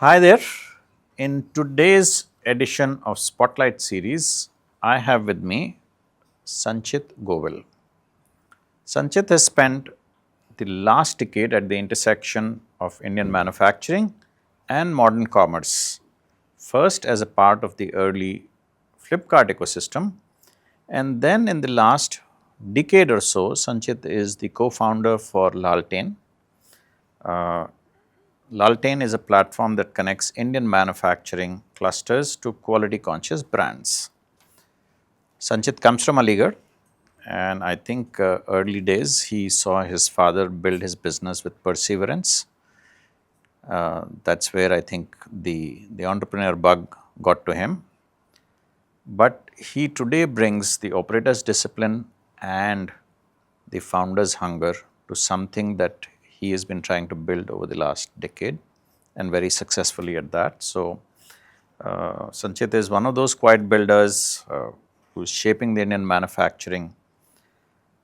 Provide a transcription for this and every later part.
Hi there. In today's edition of Spotlight series, I have with me Sanchit Govil. Sanchit has spent the last decade at the intersection of Indian manufacturing and modern commerce, first as a part of the early Flipkart ecosystem, and then in the last decade or so, Sanchit is the co founder for Laltain. Laltain is a platform that connects Indian manufacturing clusters to quality conscious brands. Sanchit comes from Aligarh, and I think early days he saw his father build his business with perseverance. That's where I think the entrepreneur bug got to him. But he today brings the operator's discipline and the founder's hunger to something that he has been trying to build over the last decade and very successfully at that. So, Sanchit is one of those quiet builders who's shaping the Indian manufacturing,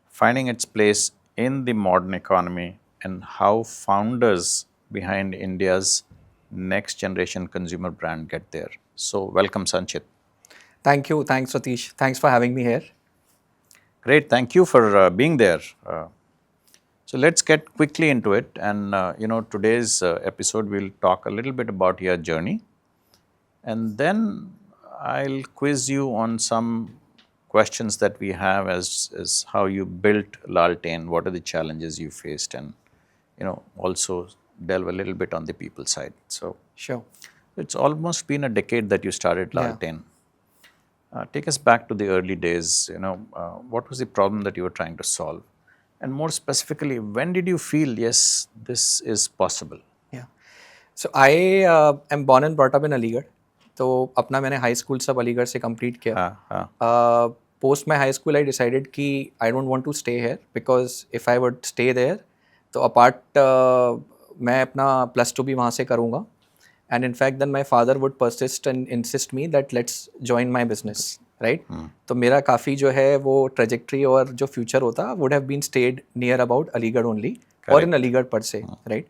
finding its place in the modern economy, and how founders behind India's next generation consumer brand get there. So, welcome, Sanchit. Thank you. Thanks, Satish. Thanks for having me here. Great, thank you for being there. So let's get quickly into it, and today's episode we'll talk a little bit about your journey, and then I'll quiz you on some questions that we have as how you built Laltain, what are the challenges you faced, and also delve a little bit on the people side. So Sure. it's almost been a decade that you started Yeah. Laltain. Take us back to the early days. What was the problem that you were trying to solve? And more specifically, when did you feel, yes, this is possible? Yeah. So I am born and brought up in Aligarh. तो अपना मैंने high school सब अलीगढ़ से complete किया. हाँ हाँ post my high school I decided कि I don't want to stay here because if I would stay there तो अपार्ट मैं अपना +2 भी वहाँ से करूँगा. And in fact then my father would persist and insist me that let's join my business right. तो मेरा काफ़ी जो है वो ट्रेजेक्ट्री और जो फ्यूचर होता would have been stayed near about Aligarh only और इन अलीगढ़ पर से राइट.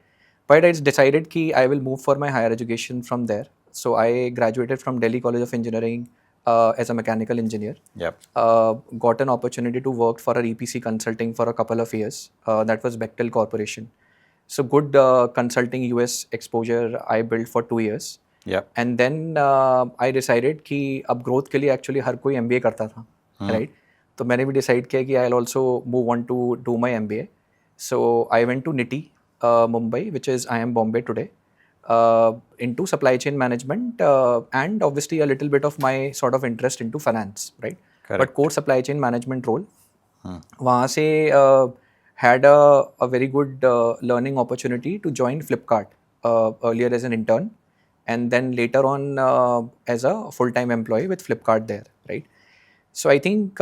But I decided कि I will move for my higher education from there. So I graduated from Delhi College of Engineering as a mechanical engineer. Yep. Got an opportunity to work for a EPC consulting for a couple of years. That was Bechtel Corporation. So good consulting US exposure I built for 2 years. Yep. And then I decided कि अब growth के लिए actually हर कोई MBA करता था, right? तो मैंने भी decide किया कि I'll also move on to do my MBA. So I went to NITI, Mumbai, which is IIM Bombay today, into supply chain management and obviously a little bit of my sort of interest into finance, right? Correct. But core supply chain management role. वहाँ से had a very good learning opportunity to join Flipkart earlier as an intern, and then later on as a full-time employee with Flipkart there, right? So I think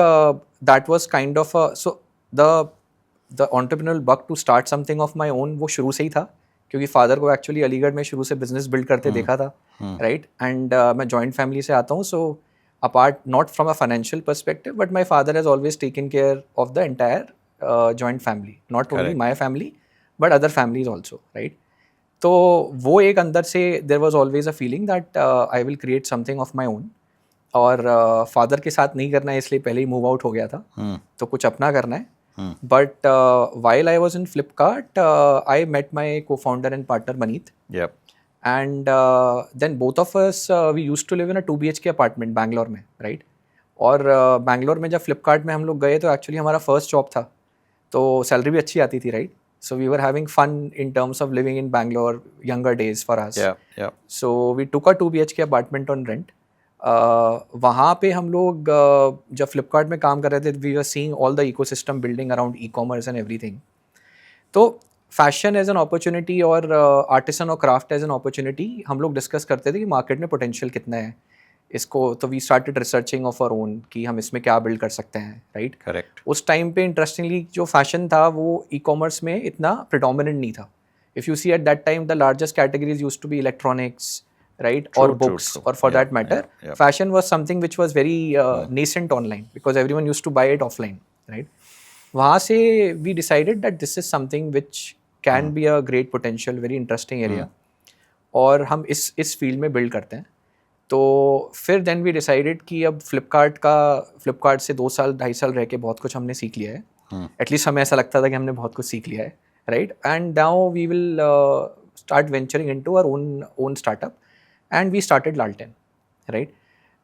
that was kind of a so the entrepreneurial bug to start something of my own वो शुरू से ही था क्योंकि father को actually Aligarh में शुरू से business build करते देखा था राइट. एंड मैं जॉइंट फैमिली से आता हूँ so apart not from a financial perspective but my father has always taken care of the entire joint family not only my family but other families also right. तो वो एक अंदर से there was always a feeling that I will create something of my own. और father के साथ नहीं करना है इसलिए पहले ही मूव आउट हो गया था. तो कुछ अपना करना है. But while I was in Flipkart, I met my co-founder and partner Maneet. Yep. And then both of us we used to live in a 2 BHK apartment Bangalore में, right? और बैंगलोर में जब फ्लिपकार्ट में हम लोग गए तो एक्चुअली हमारा फर्स्ट जॉब था तो सैलरी भी अच्छी आती थी right. So we were having fun in terms of living in Bangalore younger days for us. Yep. Yep. So we took a 2 BHK apartment on rent. वहाँ पे हम लोग जब फ्लिपकार्ट में काम कर रहे थे we are seeing all the ecosystem building around e commerce and everything. तो फैशन एज एन अपॉर्चुनिटी और आर्टिसन और क्राफ्ट एज एन अपॉर्चुनिटी हम लोग डिस्कस करते थे कि मार्केट में पोटेंशियल कितना है इसको. तो we started researching of our own कि हम इसमें क्या बिल्ड कर सकते हैं राइट. Correct. उस टाइम पे इंटरेस्टिंगली जो फैशन था वो ई कॉमर्स में इतना प्रिडोमिनेंट नहीं था. If you see at that time the largest categories used to be electronics right True, or true, books true. or for Yeah, that matter yeah. fashion was something which was very nascent online because everyone used to buy it offline right. वहाँ से we decided that this is something which can be a great potential very interesting area. और हम इस field में build करते हैं. तो फिर देन वी डिसाइडेड कि अब फ्लिपकार्ट से 2 साल 2.5 साल रह के बहुत कुछ हमने सीख लिया है. एटलीस्ट हमें ऐसा लगता था कि हमने बहुत कुछ सीख लिया है, right. And now we will start venturing into our own startup and we started लालटेन, राइट.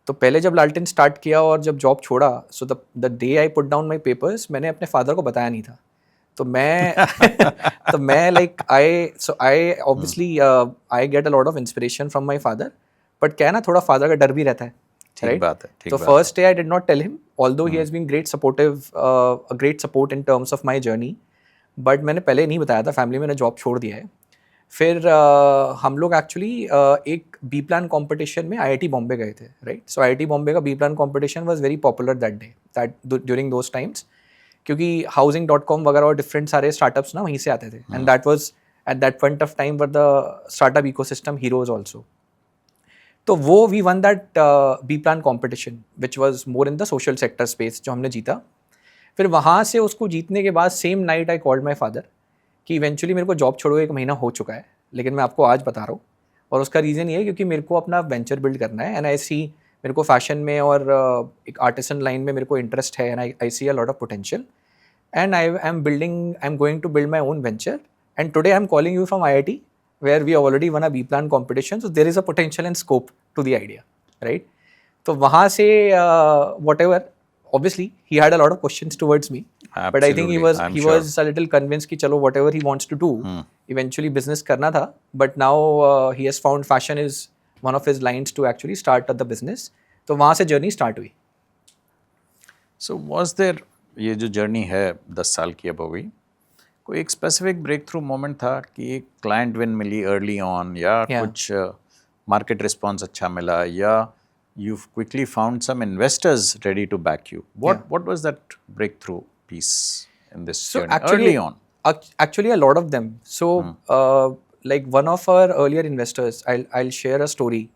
तो पहले जब लालटेन स्टार्ट किया और जब जॉब छोड़ा, so the day I put down my papers, मैंने अपने फादर को बताया नहीं था. तो मैं like I obviously I get a lot of inspiration from my father, but क्या है ना, थोड़ा फादर का डर भी रहता है, ठीक बात है, ठीक तो बात है. First day I did not tell him, although he has been great supportive, great support in terms of my journey, but मैंने पहले नहीं बताया था फैमिली में, मैंने जॉब छोड़ दिया है. फिर हम लोग एक्चुअली एक बी प्लान कॉम्पिटिशन में IIT बॉम्बे गए थे, राइट. सो IIT बॉम्बे का B plan competition was very popular that during those times, क्योंकि housing.com वगैरह और डिफरेंट सारे स्टार्टअप्स ना वहीं से आते थे. And that was at that point of time were the startup ecosystem heroes also. तो वो we won that B plan competition which was more in the social sector space, जो हमने जीता. फिर वहाँ से उसको जीतने के बाद same night I called my father कि इवेंचुअली मेरे को जॉब छोड़ो 1 महीना हो चुका है, लेकिन मैं आपको आज बता रहा हूँ. और उसका रीज़न ये है क्योंकि मेरे को अपना वेंचर बिल्ड करना है, एंड आई सी मेरे को फैशन में और एक आर्टिसन लाइन में मेरे को इंटरेस्ट है, and I see a lot of potential, and I'm going to build my own venture, and today I'm calling you from IIT where we already won a B plan competition, so there is a potential and scope to the idea, right. तो वहाँ से whatever, obviously he had a lot of questions towards me, but I think he was a little convinced कि चलो whatever he wants to do, eventually business करना था, but now he has found fashion is one of his lines to actually start the business. तो वहाँ से journey start हुई. So was there, ये जो जर्नी है 10 साल की अब हो गई, कोई एक स्पेसिफिक ब्रेक थ्रू मोमेंट था कि एक क्लाइंट विन मिली अर्ली ऑन, या कुछ मार्केट रिस्पॉन्स अच्छा मिला, या you quickly found some investors ready to back you? What was that breakthrough piece in this journey early on? Actually a lot of them. So like one of our earlier investors, I'll share a story,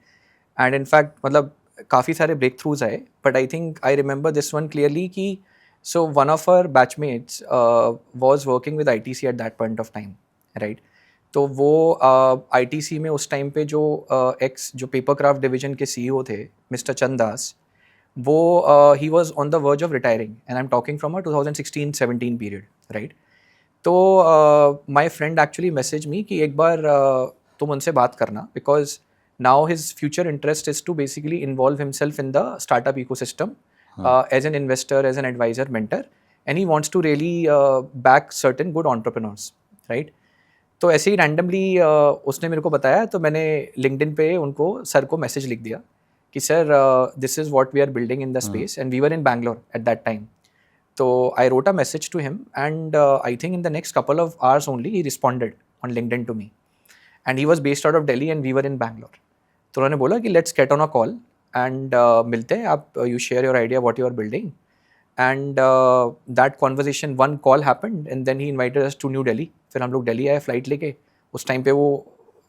and in fact मतलब काफ़ी सारे break throughs आए, but I think I remember this one clearly कि so one of our batchmates was working with ITC at that point of time, right. तो वो ITC में उस time पे जो जो पेपर क्राफ्ट डिवीजन के CEO थे मिस्टर चंदास, वो he was on the verge of retiring, and I'm talking from a 2016-17 period, right. तो my friend actually messaged me कि एक बार तुम उनसे बात करना, because now his future interest is to basically involve himself in the startup ecosystem as an investor, as an advisor, mentor, and he wants to really back certain good entrepreneurs, right. तो ऐसे ही randomly उसने मेरे को बताया, तो मैंने LinkedIn पे उनको सर को मैसेज लिख दिया कि sir this is what we are building in the space, and we were in Bangalore at that time. तो I wrote a message to him, and I think in the next couple of hours only he responded on LinkedIn to me, and he was based out of Delhi and we were in Bangalore. तो उन्होंने बोला कि let's get on a call and मिलते हैं, आप you share your idea what you are building, and that conversation, one call happened, and then he invited us to New Delhi. फिर हम लोग दिल्ली आए फ्लाइट लेके. उस टाइम पे वो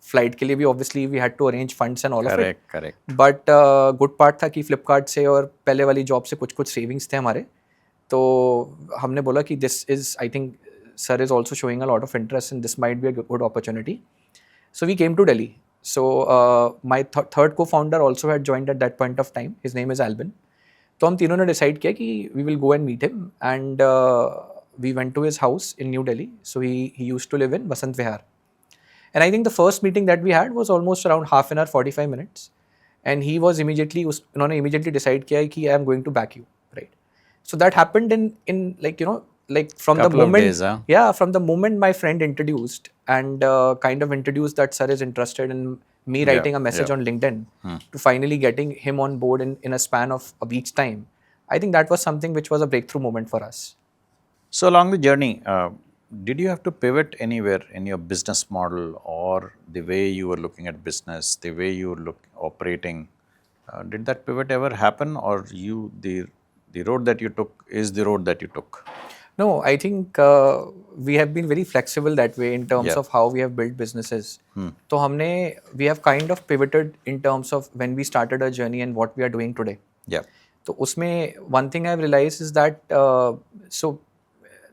फ्लाइट के लिए भी obviously we had to arrange funds and all of it. Correct. But good part था कि फ्लिपकार्ट से और पहले वाली जॉब से कुछ सेविंग्स थे हमारे. तो हमने बोला कि this is, I think sir is also showing a lot of interest and this might be a good opportunity. So we came to Delhi. So my third co-founder also had joined at that point of time. His name is Albin. तो हम तीनों ने decide किया कि we will go and meet him, and we went to his house in New Delhi. So he used to live in Vasant Vihar. And I think the first meeting that we had was almost around half an hour, 45 minutes. And he was उन्होंने immediately decide किया कि I am going to back you, right? So that happened in like, you know, like from Couple the of moment, days, huh? yeah, from the moment my friend introduced and kind of introduced that sir is interested in me writing a message on LinkedIn to finally getting him on board in a span of a week's time. I think that was something which was a breakthrough moment for us. So along the journey, did you have to pivot anywhere in your business model, or the way you were looking at business, the way you were operating? Did that pivot ever happen, or the road that you took is the road that you took? No, I think we have been very flexible that way in terms of how we have built businesses. तो we have kind of pivoted in terms of when we started our journey and what we are doing today. Yeah. तो उसमें one thing I've realized is that so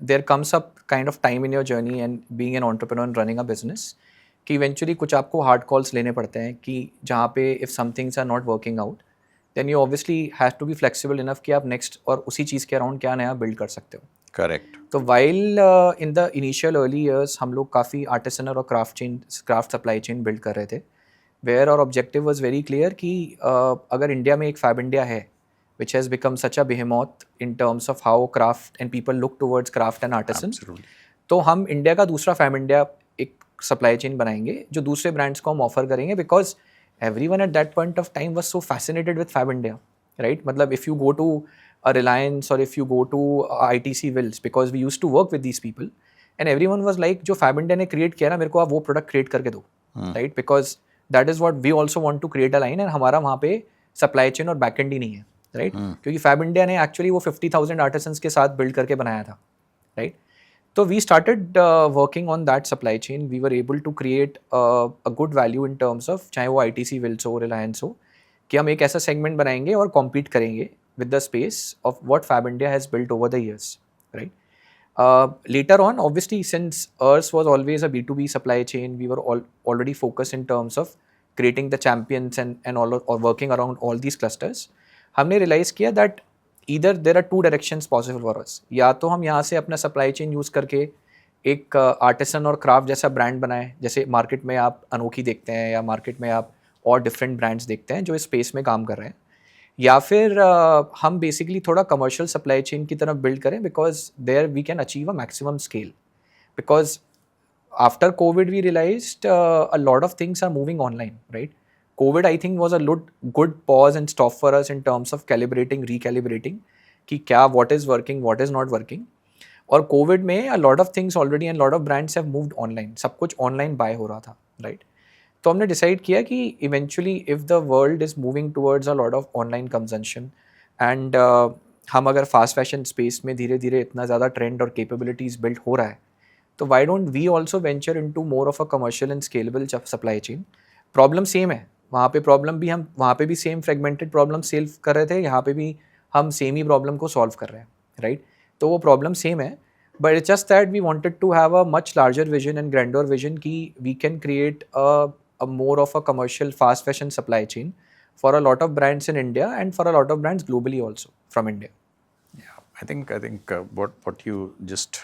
there comes up kind of time in your journey and being an entrepreneur and running a business कि eventually कुछ आपको hard calls लेने पड़ते हैं कि जहाँ पे if some things are not working out then you obviously has to be flexible enough कि आप नेक्स्ट और उसी चीज़ के अराउंड क्या नया बिल्ड कर सकते हो. करेक्ट. तो while in the initial early years हम लोग काफ़ी आर्टिसनल और क्राफ्ट सप्लाई चेन बिल्ड कर रहे थे, वेयर और ऑब्जेक्टिव वॉज वेरी क्लियर कि अगर इंडिया में एक फैब इंडिया है which has become such a behemoth in terms of how craft and people look towards craft and artisan. Absolutely. तो हम इंडिया का दूसरा फैब इंडिया एक सप्लाई चेन बनाएंगे जो दूसरे ब्रांड्स को हम ऑफर करेंगे, because everyone at that point of time was so fascinated with Fab India, right? मतलब if you go to a Reliance or if you go to ITC Wills, because we used to work with these people and everyone was like जो Fab India ने create किया ना मेरे को आप वो product create करके दो, right? Because that is what we also want to create a line and हमारा वहाँ पे सप्लाई चेन और बैक एंड ही नहीं है, राइट? क्योंकि फैब इंडिया ने एक्चुअली वो 50,000 आर्टिसंस के साथ बिल्ड करके बनाया था, राइट? तो we started working on that supply chain. We were able to create a good value in terms of, चाहे वो ITC विल्स हो, रिलायंस हो, कि हम एक ऐसा सेगमेंट बनाएंगे और कॉम्पीट करेंगे with the space of what Fabindia has built over the years, right? Later on, obviously, since ours was always a B2B supply chain, we were already focused in terms of creating the champions and all or working around all these clusters. हमने realise किया that either there are two directions possible for us. या तो हम यहाँ से अपना supply chain use करके एक आर्टिसन और क्राफ्ट जैसा ब्रांड बनाएं, जैसे मार्केट में आप अनोखी देखते हैं या मार्केट में आप और डिफरेंट ब्रांड्स देखते हैं जो इस स्पेस में काम कर रहे हैं, या फिर हम बेसिकली थोड़ा कमर्शियल सप्लाई चेन की तरफ बिल्ड करें, because there we can achieve a maximum scale. Because after COVID we realized a lot of things are moving online, right? COVID, I think, was a good pause and stop for us in terms of calibrating, recalibrating कि क्या what is working, what is not working. और COVID में a lot of things already and lot of brands have moved online. सब कुछ online buy हो रहा था, right? तो हमने decide किया कि eventually if the world is moving towards a lot of online consumption and हम अगर fast fashion space में धीरे धीरे इतना ज़्यादा trend और capabilities build हो रहा है, तो why don't we also venture into more of a commercial and scalable supply chain? Problem same है वहाँ पे, प्रॉब्लम भी हम वहाँ पे भी सेम फ्रेगमेंटेड प्रॉब्लम सॉल्व कर रहे थे, यहाँ पे भी हम सेम ही प्रॉब्लम को सॉल्व कर रहे हैं, राइट? तो वो प्रॉब्लम सेम है, but it's just that we wanted to have a much larger vision and grander vision कि we can create a more of a commercial fast fashion supply chain for a lot of brands in India and for a lot of brands globally also from India. Yeah, I think what you just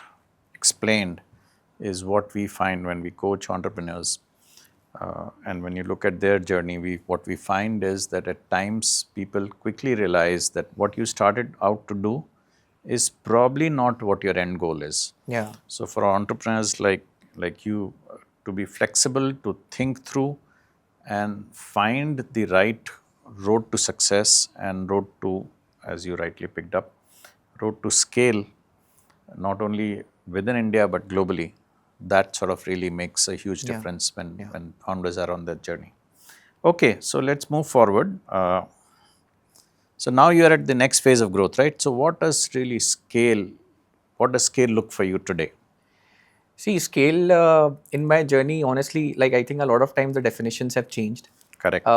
explained is what we find when we coach entrepreneurs. And when you look at their journey, what we find is that at times people quickly realize that what you started out to do is probably not what your end goal is. Yeah. So for entrepreneurs like you, to be flexible, to think through and find the right road to success and road to, as you rightly picked up, road to scale, not only within India but globally. That sort of really makes a huge difference when founders are on that journey. Okay, so let's move forward. So now you are at the next phase of growth, right? So what does scale look for you today? See, scale in my journey, honestly, like I think a lot of times the definitions have changed. Correct.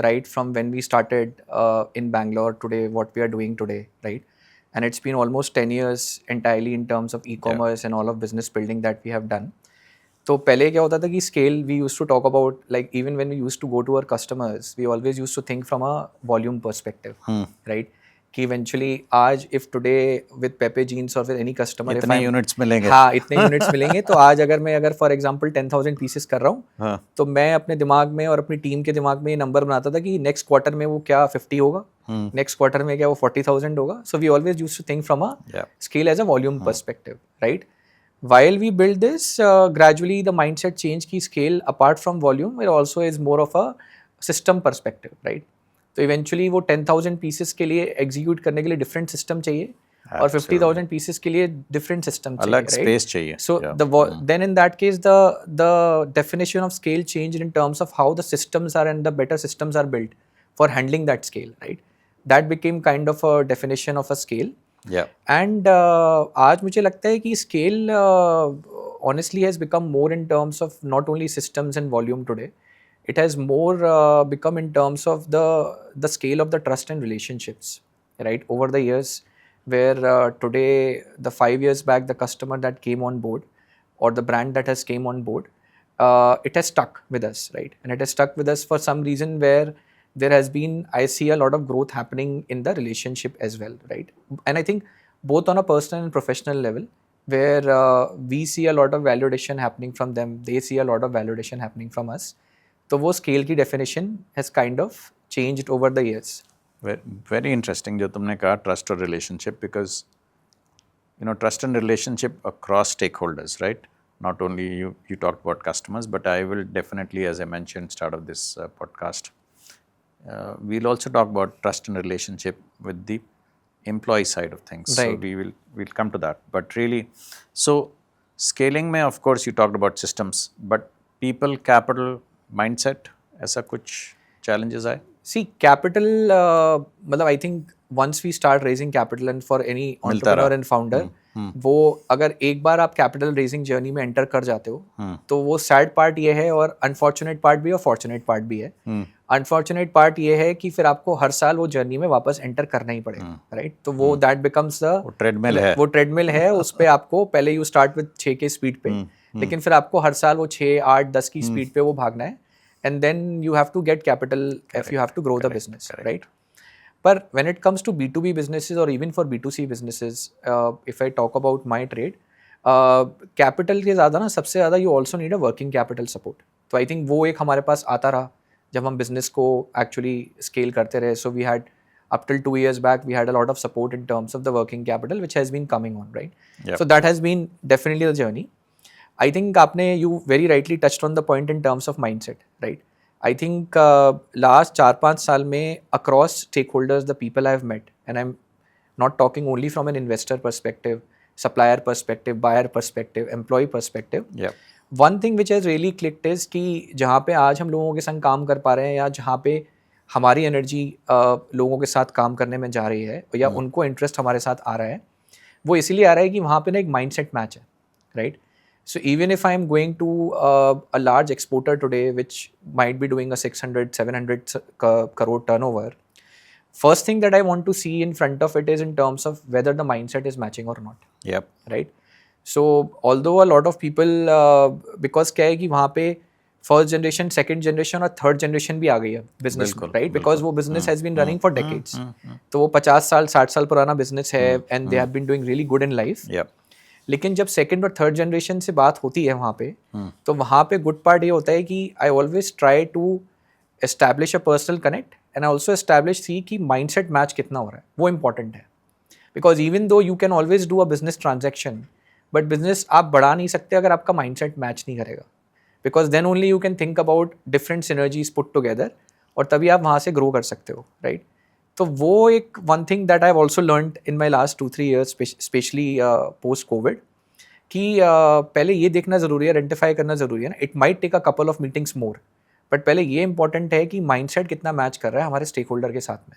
Right from when we started in Bangalore today, what we are doing today, right? And it's been almost 10 years entirely in terms of e-commerce and all of business building that we have done. तो पहले क्या होता था कि scale we use to talk about, like even when we use to go to our customers we always use to think from a volume perspective, right? कि eventually आज if today with Pepe jeans और with any customer इतने units मिलेंगे, हाँ इतने units मिलेंगे, तो आज अगर फॉर एग्जांपल 10,000 पीसेस कर रहा हूँ, तो मैं अपने दिमाग में और अपनी टीम के दिमाग में ये नंबर बनाता था कि नेक्स्ट क्वार्टर में वो क्या 50 होगा, नेक्स्ट क्वार्टर में क्या वो 40,000 होगा. So we always use to think from a scale as a volume perspective, right? While we build this, gradually the mindset change की scale apart from volume, it also is more of a system perspective, right? तो eventually वो 10,000 pieces के लिए execute करने के लिए different system चाहिए और 50,000 pieces के लिए different system चाहिए, अलग right? space चाहिए. So then in that case the definition of scale changed in terms of how the systems are and the better systems are built for handling that scale, right? That became kind of a definition of a scale. And आज मुझे लगता है कि scale honestly has become more in terms of not only systems and volume today, it has more become in terms of the scale of the trust and relationships, right? Over the years, where today the 5 years back the customer that came on board or the brand that has came on board, it has stuck with us, right? And it has stuck with us for some reason where there has been, I see a lot of growth happening in the relationship as well, right? And I think both on a personal and professional level, where we see a lot of validation happening from them, they see a lot of validation happening from us. तो वो scale की definition has kind of changed over the years. Very interesting जो तुमने कहा trust और relationship, because trust and relationship across stakeholders, right? Not only you talked about customers, but I will definitely, as I mentioned start of this podcast, we'll also talk about trust and relationship with the employee side of things. Right. So we'll come to that. But really, so scaling में of course you talked about systems, but people, capital, mindset, ऐसा कुछ challenges आए? See, capital, मतलब I think once we start raising capital and for any entrepreneur and founder, वो अगर एक बार आप capital raising journey में enter कर जाते हो, तो वो sad part ये है और unfortunate part भी और fortunate part भी है. Unfortunate part ये है कि फिर आपको हर साल वो journey में वापस enter करना ही पड़ेगा, right? तो वो that becomes the वो treadmill है. वो treadmill है, उस पे आपको पहले you start with 6 के speed पे, लेकिन फिर आपको हर साल वो 6, 8, 10 की speed पे वो भागना है. And then you have to get capital if you have to grow the business, right? But when it comes to B2B businesses or even for B2C businesses, if I talk about my trade, capital के ज़्यादा ना सबसे ज़्यादा you also need a working capital support. तो I think वो एक हमारे पास आता रहा जब हम business को actually scale करते रहे. So we had up till 2 years back, we had a lot of support in terms of the working capital, which has been coming on, right? Yep. So that has been definitely the journey. I think you very rightly touched on the point in terms of mindset, right? I think last 4-5 साल में across stakeholders, the people I've met, and I'm not talking only from an investor perspective, supplier perspective, buyer perspective, employee perspective. Yeah. One thing which has really clicked is कि जहाँ पे आज हम लोगों के संग काम कर पा रहे हैं या जहाँ पे हमारी एनर्जी लोगों के साथ काम करने में जा रही है या उनको इंटरेस्ट हमारे साथ आ रहा है, वो इसीलिए आ रहा है कि वहाँ पे ना एक माइंडसेट मैच है, right? So even if I am going to a large exporter today, which might be doing a 600, 700 crore turnover, first thing that I want to see in front of it is in terms of whether the mindset is matching or not. Yep. Right? So although a lot of people, because क्या है कि वहाँ पे first generation, second generation और third generation भी आ गई है business में, right? Because वो business has been running for decades. तो वो 50 साल 60 साल पुराना business है and they have been doing really good in life. Yep. लेकिन जब सेकंड और थर्ड जनरेशन से बात होती है वहाँ पे, तो वहाँ पे गुड पार्ट ये होता है कि I always try to establish a personal connect and I also establish see कि माइंडसेट मैच कितना हो रहा है, वो इंपॉर्टेंट है. Because even though you can always do a business transaction, but business आप बढ़ा नहीं सकते अगर आपका माइंडसेट मैच नहीं करेगा. Because then only you can think about different synergies put together और तभी आप वहाँ से ग्रो कर सकते हो, राइट? तो वो एक one thing that I have also learned in my last 2-3 years, specially post Covid, कि पहले ये देखना ज़रूरी है, आइडेंटिफाई करना ज़रूरी है ना. It might take a couple of meetings more, but पहले ये इंपॉर्टेंट है कि माइंडसेट कितना मैच कर रहा है हमारे स्टेक होल्डर के साथ में.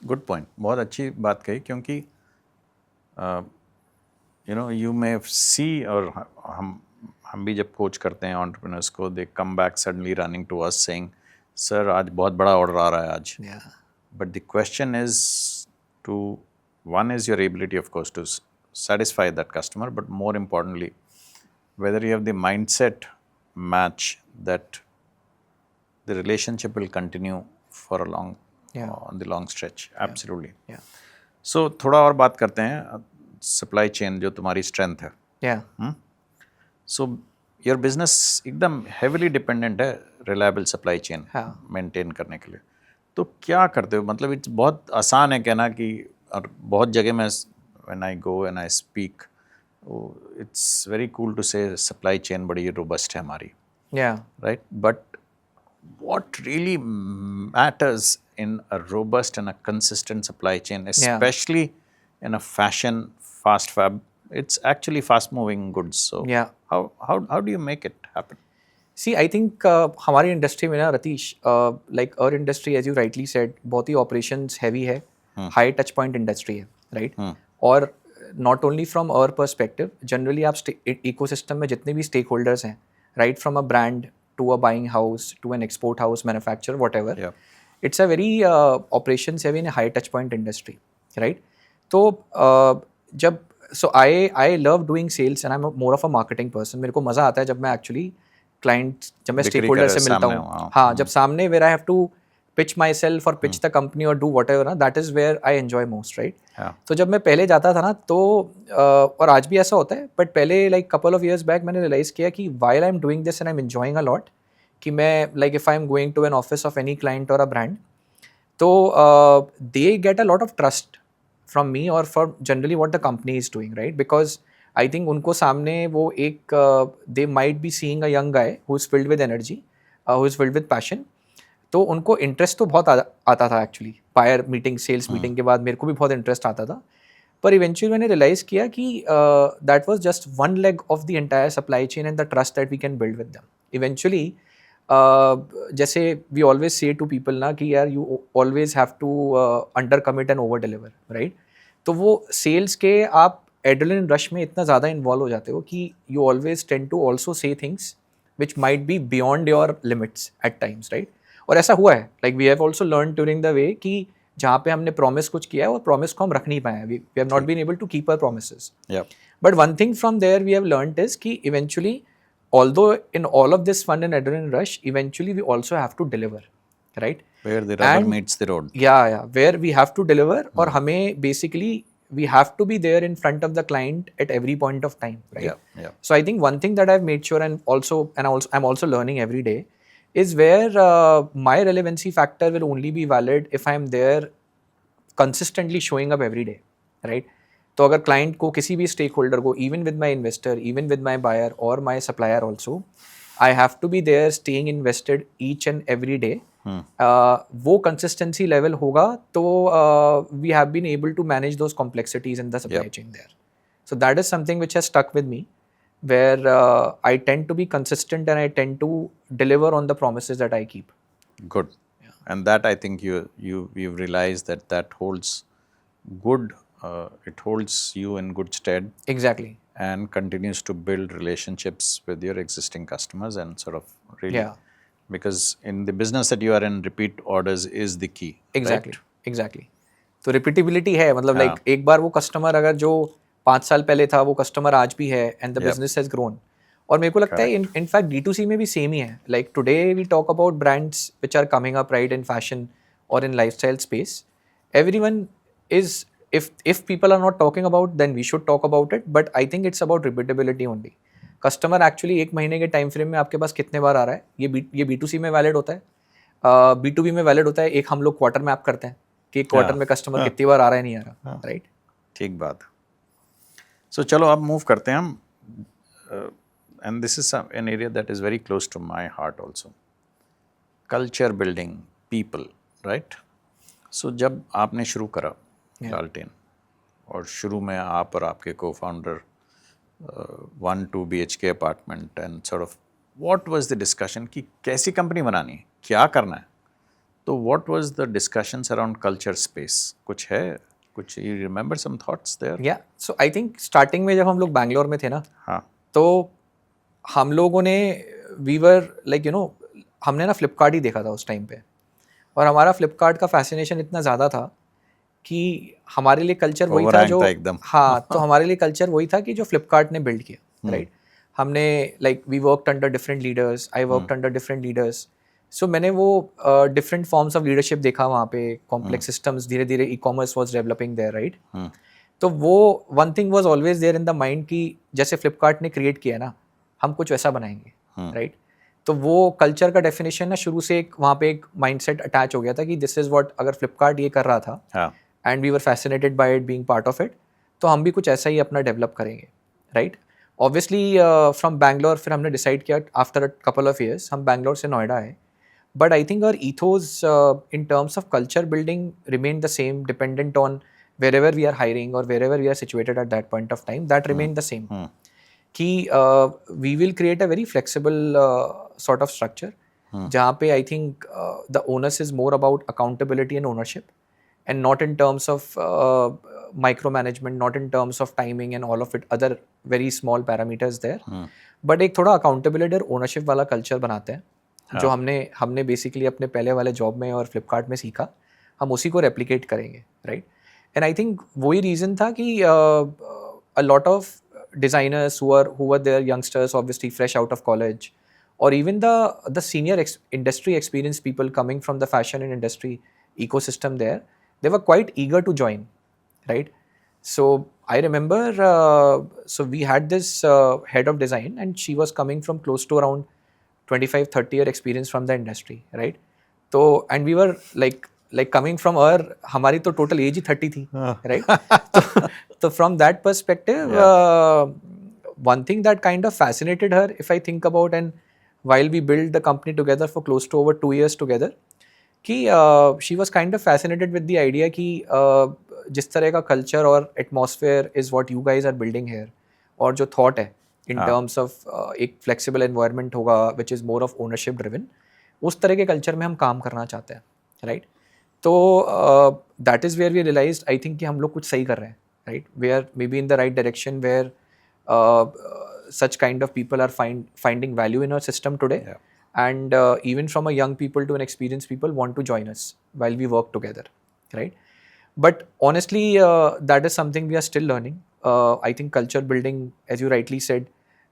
गुड पॉइंट, बहुत अच्छी बात कही, क्योंकि यू मे सी, और हम भी जब कोच करते हैं एंटरप्रेन्योर्स को, they come back suddenly running to us saying sir आज बहुत बड़ा ऑर्डर आ रहा है आज. But the question is one is your ability, of course, to satisfy that customer, but more importantly, whether you have the mindset match that the relationship will continue for a long, on the long stretch. Absolutely. Yeah. So, थोड़ा और बात करते हैं supply chain जो तुम्हारी strength है. Yeah. So, your business एकदम heavily dependent है reliable supply chain maintain करने के लिए. तो क्या करते हो? मतलब इट्स बहुत आसान है कहना कि, और बहुत जगह में when I go and I speak, it's very cool to say supply chain बड़ी रोबस्ट है हमारी, right? But what really matters in a robust and a consistent supply chain, specially in a fashion fast fab, it's actually fast moving goods. So how do you make it happen? See, I think हमारी industry में ना Ratheesh, like our industry as you rightly said, बहुत ही operations heavy है, high touch point industry है, right? और not only from our perspective, generally आप ecosystem में जितने भी stakeholders हैं, right from a brand to a buying house to an export house, manufacturer, whatever, it's a very operations heavy and high touch point industry, right? तो जब so I love doing sales and I'm more of a marketing person. मेरे को मज़ा आता है जब मैं actually client जब मैं बिक्री स्टेक होल्डर करे से मिलता सामने, हूँ, हाँ। हाँ, जब सामने where I have to pitch myself और पिच द कंपनी और डू वट एवर ना, that is where I enjoy most, right. हाँ, तो जब मैं पहले जाता था ना तो और आज भी ऐसा होता है, बट पहले like couple of years back मैंने रियलाइज़ किया कि while I am doing this and I am enjoying a lot, कि मैं like if I am going to an office of any client और अ ब्रांड, तो they get a lot of trust from me or for generally what the company is doing, right? Because I think उनको सामने वो एक they might be seeing a young guy who is filled with energy, who is filled with passion. तो उनको interest तो बहुत आता था actually. Buyer meeting, sales meeting के बाद मेरे को भी बहुत इंटरेस्ट आता था. पर इवेंचुअली मैंने रियलाइज़ किया कि that was just one leg of the entire supply chain and the trust that we can build with them. Eventually जैसे we always say to people ना कि यार you always have to under commit and over deliver, right. तो वो sales के आप adrenaline rush में इतना ज़्यादा इन्वॉल्व हो जाते हो कि you always tend to also say things which might be beyond your limits at times, right. और ऐसा हुआ है, like we have also learn during the way कि जहाँ पे हमने प्रॉमिस कुछ किया है और प्रॉमिस को हम रख नहीं पाए हैं, we have not been able to keep our promises. yeah. But one thing from there we have learned is कि eventually, although in all of this fun and adrenaline rush, eventually we also have to deliver, right? Where the rubber And meets the road. yeah, where we have to deliver, और हमें basically we have to be there in front of the client at every point of time, right? Yeah, yeah. So I think one thing that I've made sure, and I'm also learning every day, is where my relevancy factor will only be valid if I'm there consistently showing up every day, right? तो अगर client को, किसी भी stakeholder को, even with my investor, even with my buyer और my supplier also, I have to be there staying invested each and every day. वो consistency level होगा तो we have been able to manage those complexities in the supply chain there. So that is something which has stuck with me, where I tend to be consistent and I tend to deliver on the promises that I keep. Good. And that I think you've realized that holds good, it holds you in good stead Exactly. and continues to build relationships with your existing customers and sort of really, Yeah. because in the business that you are in, repeat orders is the key. Exactly. Right? Exactly. तो repeatability है, मतलब like एक बार वो customer अगर जो 5 साल पहले था वो कस्टमर आज भी है and the business has grown. और मेरे को लगता है इन फैक्ट D2C में भी सेम ही है. Like today we talk about brands which are coming up right in fashion और in lifestyle space. Everyone is, if people are not talking about, then we should talk about it, but I think it's about repeatability only. Customer actually एक महीने के time frame में आपके पास कितने बार आ रहा है, ये B2C में वैलिड होता है, B2B में वैलिड होता है. एक हम लोग क्वार्टर मैप करते हैं कि एक क्वार्टर में कस्टमर कितनी बार आ रहा है, नहीं आ रहा, राइट. ठीक बात. सो चलो अब मूव करते हैं हम, and this is an area that is very close to my heart also, culture building, people, right. So जब आपने शुरू करा लालटेन, और शुरू में आप और आपके को founder 1-2 BHK apartment and sort of what was the discussion कि कैसी कंपनी बनानी है, क्या करना है. तो what was the discussions around culture space, कुछ है, कुछ you remember some thoughts there? या सो आई थिंक स्टार्टिंग में जब हम लोग बैंगलोर में थे ना, हाँ, तो हम लोगों ने वी वर लाइक हमने ना फ्लिपकार्ट ही देखा था उस टाइम पे, और हमारा फ्लिपकार्ट का फैसिनेशन इतना ज़्यादा था कि हमारे लिए कल्चर वही था जो, हाँ, तो हमारे लिए कल्चर वही था कि जो फ्लिपकार्ट ने बिल्ड किया, राइट. हमने like we worked under different leaders, I worked under different leaders. So मैंने वो डिफरेंट फॉर्म्स ऑफ लीडरशिप देखा वहाँ पे, कॉम्प्लेक्स सिस्टम्स, धीरे धीरे e commerce was developing there, right. तो वो one thing was always there in the mind कि जैसे फ्लिपकार्ट ने क्रिएट किया ना, हम कुछ वैसा बनाएंगे, राइट. तो वो कल्चर का डेफिनेशन ना शुरू से एक वहाँ पे एक माइंडसेट अटैच हो गया था कि दिस इज़ व्हाट, अगर फ्लिपकार्ट ये कर रहा था and we were fascinated by it being part of it, तो हम भी कुछ ऐसा ही अपना डेवलप करेंगे, राइट. ऑब्वियसली फ्रॉम बैंगलोर फिर हमने डिसाइड किया after a couple of years हम बैंगलोर से नोएडा आए. But I think our ethos in terms of culture building remained the same, dependent on wherever we are hiring or wherever we are situated at that point of time. That remained the same. कि we will create a very flexible sort of structure. जहाँ पे I think the onus is more about accountability and ownership, and not in terms of micromanagement, not in terms of timing and all of it other very small parameters there. But एक थोड़ा accountability और ownership वाला culture बनाते हैं, जो हमने basically अपने पहले वाले जॉब में और फ्लिपकार्ट में सीखा, हम उसी को रेप्लिकेट करेंगे, राइट. एंड आई थिंक वही रीज़न था कि a lot of designers who were there youngsters obviously fresh out of college, or even the senior industry experienced people coming from the fashion and industry ecosystem there, they were quite eager to join, right? So I remember, so we had this head of design, and she was coming from close to around 25-30 year experience from the industry, right? So, and we were like coming from her, हमारी तो total age ही 30 थी, right? So from that perspective, one thing that kind of fascinated her, if I think about, and while we built the company together for close to over 2 years together, कि she was kind of fascinated with the idea कि जिस तरह का culture और atmosphere is what you guys are building here, और जो thought है in terms of एक flexible environment होगा which is more of ownership driven, उस तरह के culture में हम काम करना चाहते हैं, right? तो that is where we realized, I think कि हम लोग कुछ सही कर रहे हैं, right? We are maybe in the right direction where such kind of people are finding value in our system today. Yeah. And even from a young people to an experienced people want to join us while we work together, right? But honestly, that is something we are still learning. I think culture building, as you rightly said,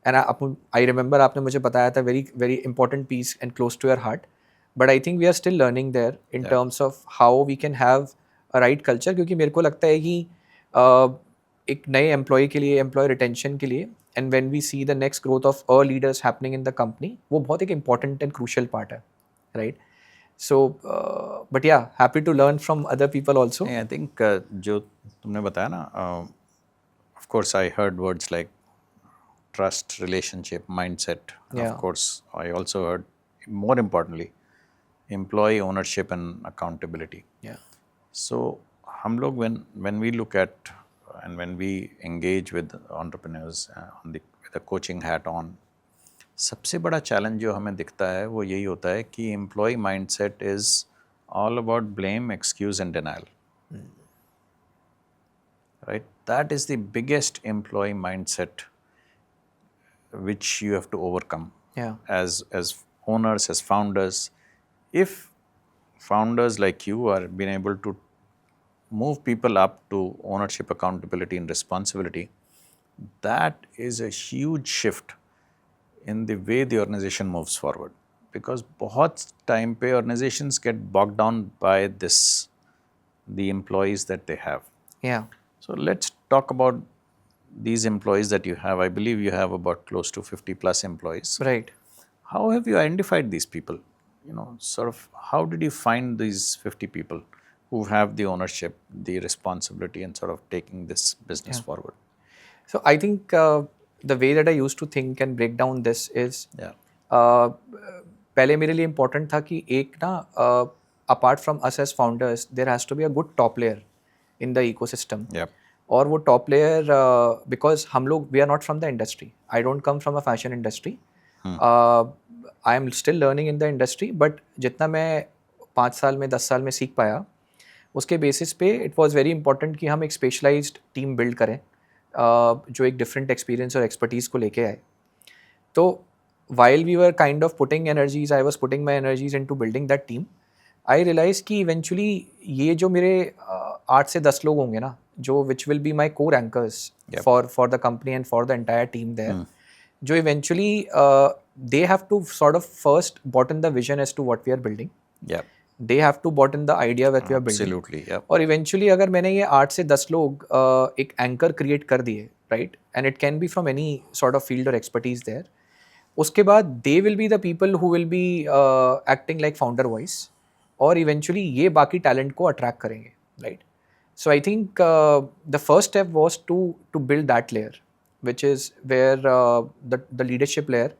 and I remember आपने मुझे बताया था, very very important piece and close to your heart. But I think we are still learning there in terms of how we can have a right culture. क्योंकि मेरे को लगता है कि एक नए employee के लिए, employee retention के लिए, and when we see the next growth of our leaders happening in the company, वो बहुत एक important and crucial part है, right? So, but yeah, happy to learn from other people also. I think जो तुमने बताया ना, of course I heard words like trust, relationship, mindset. Yeah. Of course, I also heard, more importantly, employee ownership and accountability. Yeah. So हम लोग when we look at and when we engage with entrepreneurs with a coaching hat on, सबसे बड़ा challenge जो हमें दिखता है वो यही होता है कि employ mindset is all about blame, excuse and denial, right? That is the biggest employ mindset which you have to overcome. Yeah. As owners, as founders. If founders like you are being able to move people up to ownership, accountability and responsibility, that is a huge shift in the way the organization moves forward. Because बहुत time पे organizations get bogged down by this, the employees that they have. Yeah. So let's talk about these employees that you have. I believe you have about close to 50 plus employees. Right. How have you identified these people? You know, sort of, how did you find these 50 people who have the ownership, the responsibility and sort of taking this business forward? So I think the way that I used to think and break down this is, पहले मेरे लिए important था कि एक ना, apart from us as founders, there has to be a good top layer in the ecosystem. Yep. और वो top layer, because हम लोग, we are not from the industry. I don't come from a fashion industry. I am still learning in the industry, but जितना मैं 5 साल में 10 साल में सीख पाया, उसके बेसिस पे it was very important कि हम एक specialized team build करें, जो एक different experience और expertise को लेके आए. तो while we were kind of putting energies, I was putting my energies into building that team. I realized कि eventually ये जो मेरे 8 से 10 लोग होंगे ना, जो which will be my core anchors for the company and for the entire team there, जो eventually they have to sort of first bought in the vision as to what we are building. Yeah. They have to bought in the idea that we are building. Absolutely. Yeah. और eventually अगर मैंने ये 8 से 10 लोग एक anchor create कर दिए, right? And it can be from any sort of field or expertise there. उसके बाद they will be the people who will be acting like founder voice, और eventually ये बाकी talent को attract करेंगे, right? So I think the first step was to build that layer, which is where the leadership layer,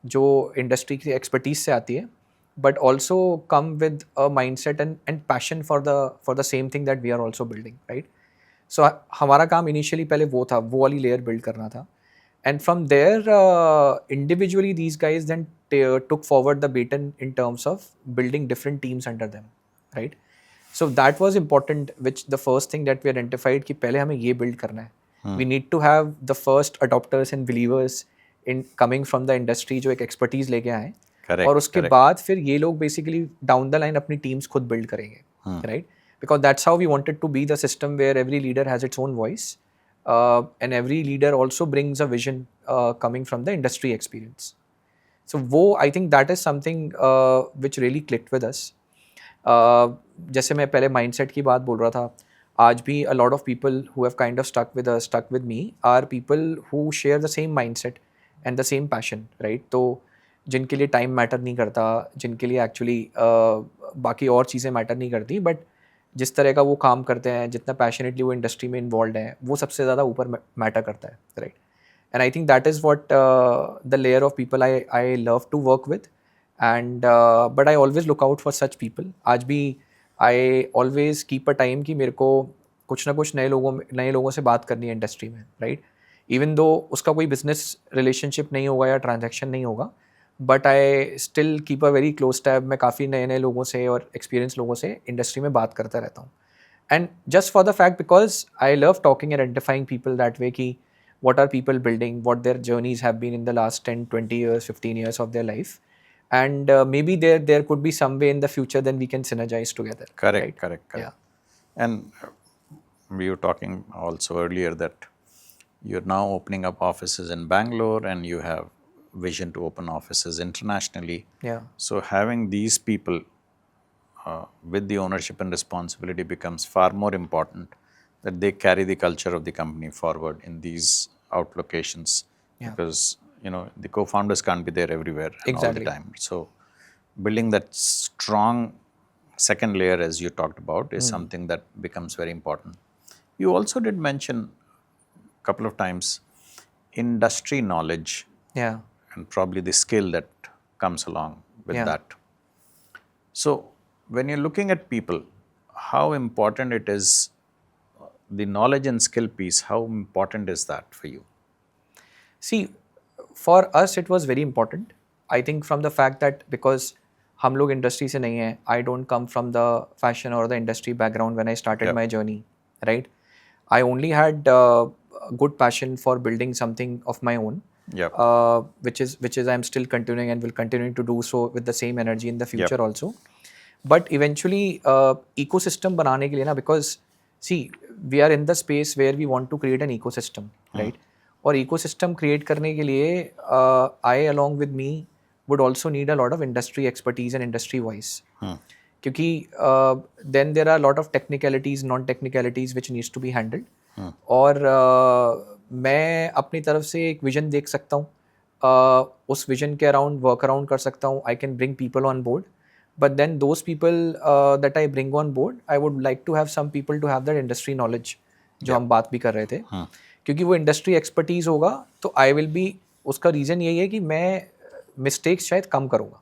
जो industry की expertise से आती है, but also come with a mindset and passion for the same thing that we are also building, right? So हमारा काम initially पहले वो था, वो वाली layer build करना था. And from there, individually, these guys then took forward the baton in terms of building different teams under them, right? So that was important, which the first thing that we identified कि पहले हमें ये build करना है. We need to have the first adopters and believers in coming from the industry जो एक expertise लेके आए. Correct, और उसके बाद फिर ये लोग basically down the line अपनी teams खुद build करेंगे, right? Because that's how we wanted to be the system where every leader has its own voice. And every leader also brings a vision coming from the industry experience. So वो I think that is something which really clicked with us. जैसे मैं पहले mindset की बात बोल रहा था, आज भी a lot of people who have kind of stuck with me are people who share the same mindset and the same passion, right? तो जिनके लिए टाइम मैटर नहीं करता, जिनके लिए एक्चुअली बाकी और चीज़ें मैटर नहीं करती, बट जिस तरह का वो काम करते हैं, जितना पैशनेटली वो इंडस्ट्री में इन्वॉल्व हैं, वो सबसे ज़्यादा ऊपर मैटर करता है, right? And I think that is what the layer of people I love to work with, and but I always look out for such people. आज भी I always keep a time कि मेरे को कुछ ना कुछ नए लोगों से बात करनी है इंडस्ट्री में, राइट? इवन दो उसका कोई बिजनेस रिलेशनशिप नहीं होगा या ट्रांजैक्शन नहीं होगा, but I still keep a very close tab. मैं काफ़ी नए लोगों से और एक्सपीरियंस लोगों से इंडस्ट्री में बात करता रहता हूँ. And just for the fact because I love talking and identifying people that way कि what are people building, what their journeys have been in the last 10, 20 years, 15 years of their life. And maybe there could be some way in the future then we can synergize together. Correct, right? correct. Yeah. And we were talking also earlier that you're now opening up offices in Bangalore and you have vision to open offices internationally. Yeah. So having these people with the ownership and responsibility becomes far more important, that they carry the culture of the company forward in these out locations. Yeah. Because the co-founders can't be there everywhere and all the Exactly. time. So building that strong second layer, as you talked about, is something that becomes very important. You also did mention a couple of times industry knowledge Yeah. and probably the skill that comes along with Yeah. that. So when you're looking at people, how important it is, the knowledge and skill piece, how important is that for you? See, for us it was very important. I think from the fact that because हम लोग industry से नहीं हैं, I don't come from the fashion or the industry background when I started Yep. my journey, right? I only had a good passion for building something of my own, Yep. which is I'm still continuing and will continue to do so with the same energy in the future Yep. also. But eventually ecosystem बनाने के लिए ना, because see we are in the space where we want to create an ecosystem, right? और ecosystem create करने के लिए I along with me would also need a lot of industry expertise and industry voice. क्योंकि then there are a lot of technicalities, non-technicalities which needs to be handled. और मैं अपनी तरफ से एक विजन देख सकता हूँ, उस विजन के अराउंड वर्क अराउंड कर सकता हूँ. I can bring people on board, but then those people that I bring on board, I would like to have some people to have that industry knowledge जो हम बात भी कर रहे थे. क्योंकि वो इंडस्ट्री एक्सपर्टीज होगा तो आई विल बी, उसका रीज़न यही है कि मैं मिस्टेक्स शायद कम करूँगा,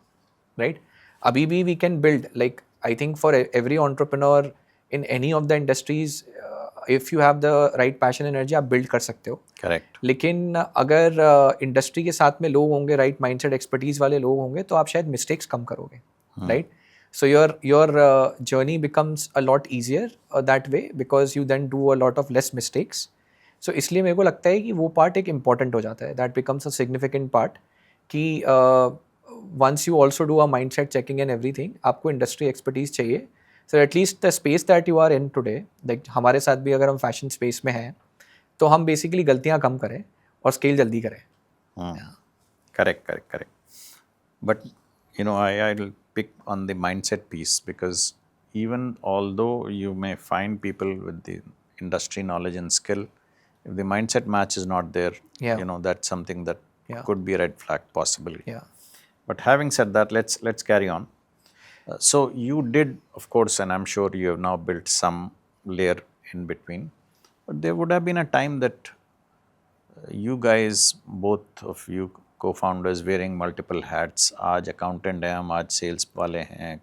राइट? अभी भी we can build, like I think for every entrepreneur in any of the industries, if you have the right passion energy आप बिल्ड कर सकते हो. Correct. लेकिन अगर इंडस्ट्री के साथ में लोग होंगे, राइट माइंडसेट एक्सपर्टीज वाले लोग होंगे, तो आप शायद मिस्टेक्स कम करोगे, right? So your journey becomes a lot easier that way because you then do a lot of less mistakes. So इसलिए मेरे को लगता है कि वो पार्ट एक इम्पॉर्टेंट हो जाता है. That becomes a significant part कि once you also do a mindset checking and everything, आपको industry expertise चाहिए. So at least the space that you are in today, like हमारे साथ भी अगर हम fashion space में हैं, तो हम basically गलतियाँ कम करें और scale जल्दी करें. Correct. But I'll pick on the mindset piece, because even although you may find people with the industry knowledge and skill, if the mindset match is not there, Yeah. That's something that Yeah. could be a red flag possibly. Yeah. But having said that, let's carry on. So you did, of course, and I'm sure you have now built some layer in between, but there would have been a time that you guys, both of you co-founders, wearing multiple hats. आज accountant हैं हम, आज sales वाले हैं,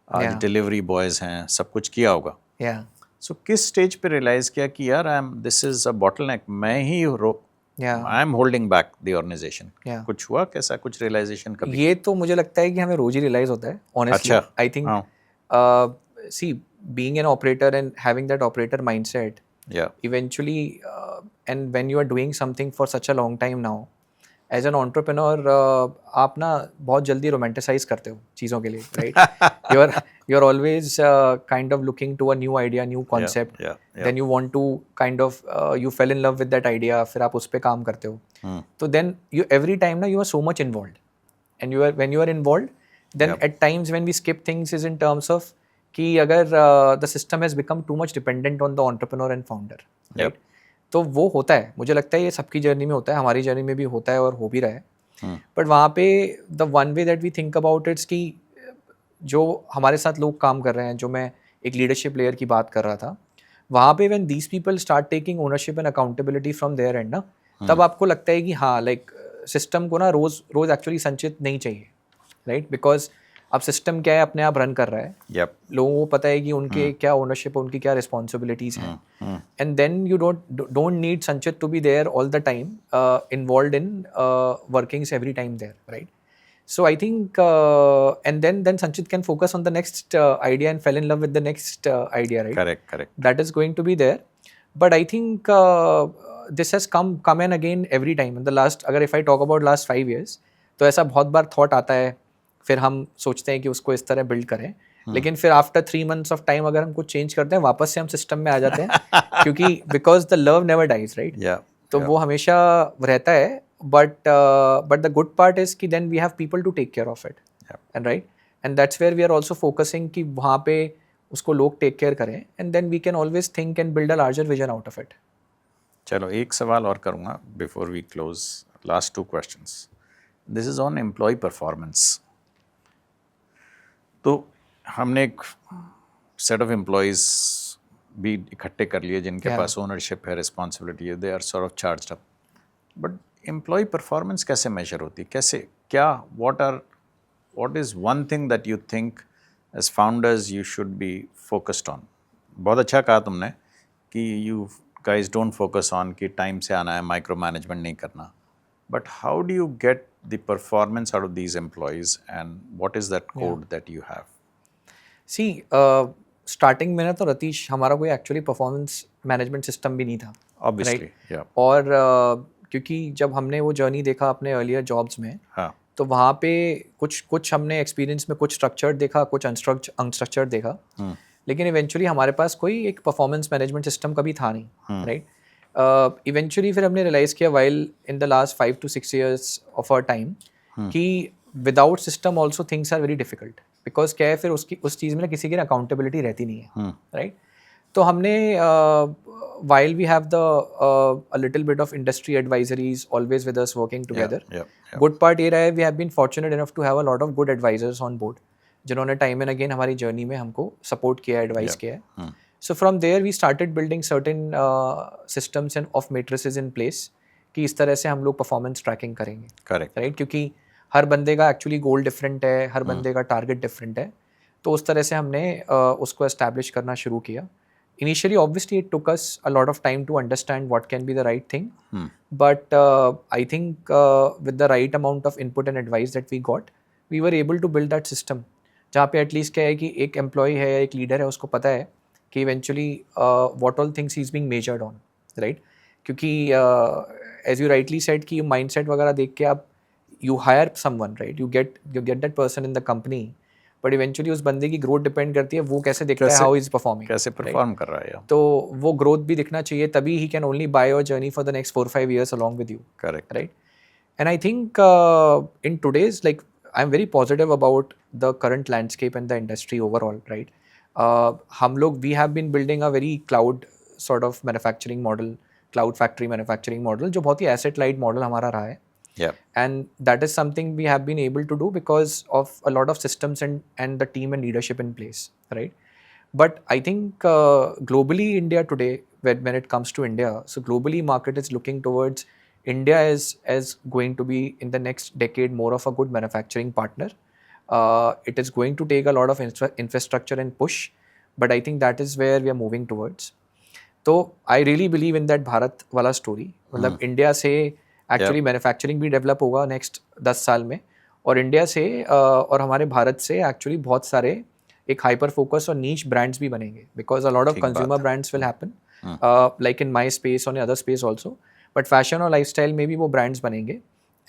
आज Yeah. delivery boys हैं, सब कुछ किया होगा. Yeah. So किस stage पे realize किया कि यार this is a bottleneck, मैं ही Yeah. I am holding back the organization. Yeah. कुछ हुआ कैसा, कुछ realization कभी? ये तो मुझे लगता है कि हमें रोज ही रियलाइज होता है, honestly. अच्छा. I think see, being an operator and having that operator mindset, Yeah. eventually and when you are doing something for such a long time now, as an entrepreneur आप ना बहुत जल्दी रोमांटिसाइज करते हो चीज़ों के लिए, right? You are always kind of looking to a new idea, new concept, then you want to kind of you fall in love with that idea, फिर आप उस पर काम करते हो. तो देन यू एवरी टाइम ना you are so much involve, and when you are involved, then Yep. at times when we skip things is in terms of कि अगर the system has become too much dependent on the entrepreneur and founder, right? Yep. तो वो होता है, मुझे लगता है ये सबकी जर्नी में होता है, हमारी जर्नी में भी होता है और हो भी रहा है. बट वहाँ पे the one way that we think about it's कि जो हमारे साथ लोग काम कर रहे हैं, जो मैं एक लीडरशिप लेयर की बात कर रहा था, वहाँ पे when these people start taking ownership and accountability from there and ना, तब आपको लगता है कि हाँ लाइक सिस्टम को ना रोज रोज एक्चुअली संचित नहीं चाहिए, राइट? बिकॉज अब सिस्टम क्या है, अपने आप रन कर रहा है. Yep. लोगों को पता है कि उनके क्या ओनरशिप, उनकी क्या रिस्पॉन्सिबिलिटीज हैं, and then you don't need Sanchit to be there all the time involved in workings every time there, right? So I think, and then Sanchit can focus on the next idea and fell in love with the next idea, right? Correct. That is going to be there. But I think this has come and again every time. In the last, अगर if I talk about last 5 years, तो ऐसा बहुत बार thought आता है, फिर हम सोचते हैं कि उसको इस तरह build करें, लेकिन फिर आफ्टर 3 months of time अगर हम कुछ चेंज करते हैं, वापस से हम सिस्टम में आ जाते हैं क्योंकि because the love never dies, right? Yeah. तो वो हमेशा रहता है. But the good part is कि then we have people to take care of it, and right, and that's where we are also focusing कि वहाँ पे उसको लोग टेक केयर करें, and then we can always think and build a larger vision out of it. चलो एक सवाल और करूँगा before we close. Last 2 questions. This is on employee performance. तो हमने एक सेट ऑफ एम्प्लॉयज़ भी इकट्ठे कर लिए जिनके पास ओनरशिप है, रिस्पॉन्सिबिलिटी है, they are sort of charged up. But employee performance कैसे मेजर होती है? कैसे, क्या, what is one thing that you think as founders you should be focused on? बहुत अच्छा कहा तुमने कि you guys don't focus on कि टाइम से आना है, माइक्रो मैनेजमेंट नहीं करना. But how do you get the performance out of these employees and what is that code that you have? C starting में ना तो रतीश हमारा कोई एक्चुअली परफॉर्मेंस मैनेजमेंट सिस्टम भी नहीं था, ऑब्वियसली. या और क्योंकि जब हमने वो जर्नी देखा अपने अर्लियर जॉब्स में, हाँ. तो वहाँ पे कुछ हमने एक्सपीरियंस में कुछ स्ट्रक्चर्ड देखा, कुछ अनस्ट्रक्चर्ड देखा, लेकिन इवेंचुअली हमारे पास कोई एक परफॉर्मेंस मैनेजमेंट सिस्टम कभी था नहीं, राइट? इवेंचुअली फिर हमने रियलाइज़ किया while in the last 5 to 6 years of our time कि without system also things are very difficult. Because क्या है, फिर उस चीज़ में ना किसी की अकाउंटेबिलिटी रहती नहीं है, राइट? तो हमने while we have the a little bit of industry advisories always with us working together, good part ये रहा है, we have been fortunate enough to have a lot of good advisors on board जिन्होंने time and again हमारी journey में हमको support किया, advice किया है. So from there we started building certain systems and of matrices in place कि इस तरह से हम लोग performance tracking करेंगे, करेक्ट. राइट? क्योंकि हर बंदे का एक्चुअली गोल डिफरेंट है, हर बंदे का टारगेट डिफरेंट है, तो उस तरह से हमने उसको एस्टैब्लिश करना शुरू किया. Initially, obviously, it took us a lot of time to understand what can be the right thing. But I think with the right amount of input and advice that we got, we were able to build that system. जहाँ पे at least क्या है कि एक employ है या एक leader है, उसको पता है कि eventually what all things he is being measured on, right? क्योंकि as you rightly said कि mindset वगैरह देख के आप you hire someone, right? You get that person in the company. But eventually उस बंदे की ग्रोथ डिपेंड करती है वो कैसे दिखता है, हाउ इज परफॉर्मिंग, कैसे परफॉर्म कर रहा है. तो वो ग्रोथ भी दिखना चाहिए, तभी ही can only by your journey for the next 4-5 years along with you. Correct. Right? And I think in today's like I am very positive about the current landscape and the industry overall, right? हम लोग we have been building a very cloud sort of manufacturing model, cloud factory manufacturing model, जो बहुत ही asset light model हमारा रहा है. Yeah. And that is something we have been able to do because of a lot of systems and the team and leadership in place, right? But I think globally India today, when it comes to India, so globally market is looking towards India as going to be in the next decade more of a good manufacturing partner. It is going to take a lot of infrastructure and push, but I think that is where we are moving towards. So I really believe in that Bharat wala story. मतलब India से actually manufacturing भी develop होगा next 10 साल में, और India से और हमारे भारत से एक्चुअली बहुत सारे एक हाइपर फोकस और नीश ब्रांड्स भी बनेंगे, because a lot of consumer brands will happen like in my space और other space also, but fashion और लाइफस्टाइल में भी वो ब्रांड्स बनेंगे,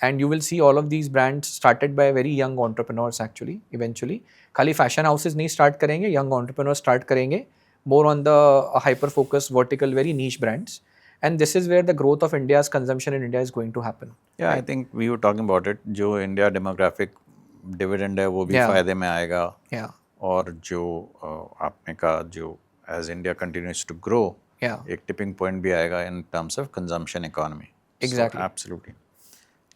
and you will see all of these brands started by very young entrepreneurs actually. Eventually खाली fashion houses नहीं start करेंगे, young entrepreneurs start करेंगे, more on the hyper focus vertical very niche brands. and this is where the growth of India's consumption in India is going to happen. Yeah, I think we were talking about it. जो India demographic dividend है वो भी Yeah. फायदे में आएगा. Yeah. और जो आपने कहा जो as India continues to grow, Yeah. एक tipping point भी आएगा in terms of consumption economy. Exactly. So, absolutely.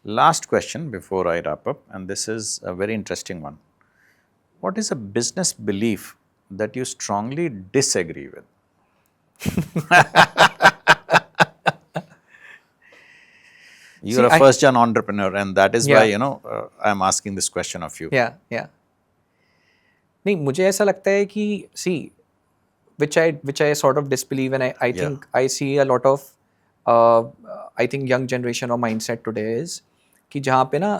Last question before I wrap up, and this is a very interesting one. What is a business belief that you strongly disagree with? You're See, a first-gen entrepreneur, and that is why Yeah. I'm asking this question of you. Yeah, yeah. नहीं, मुझे ऐसा लगता है कि see, which I sort of disbelieve, and I Yeah. think I see a lot of I think young generation or mindset today is कि जहाँ पे ना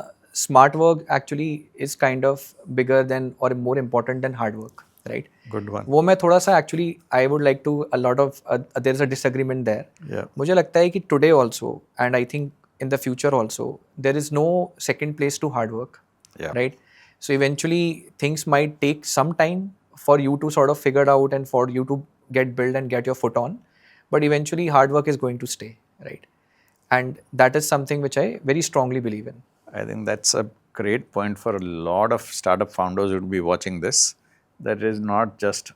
smart work actually is kind of bigger than or more important than hard work, right? Good one. वो मैं थोड़ा सा actually I would like to a lot of there's a disagreement there. Yeah. मुझे लगता है कि today also and I think in the future also there is no second place to hard work, Yeah. right? So eventually things might take some time for you to sort of figure out and for you to get built and get your foot on, but eventually hard work is going to stay, right? And that is something which I very strongly believe in. I think that's a great point for a lot of startup founders who would be watching this. That is not just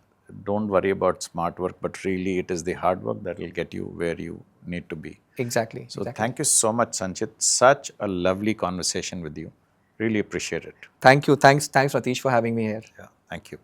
don't worry about smart work, but really it is the hard work that will get you where you need to be. Exactly. So exactly. thank you so much, Sanchit. Such a lovely conversation with you. Really appreciate it. Thank you. Thanks, Ratish, for having me here. Yeah, thank you.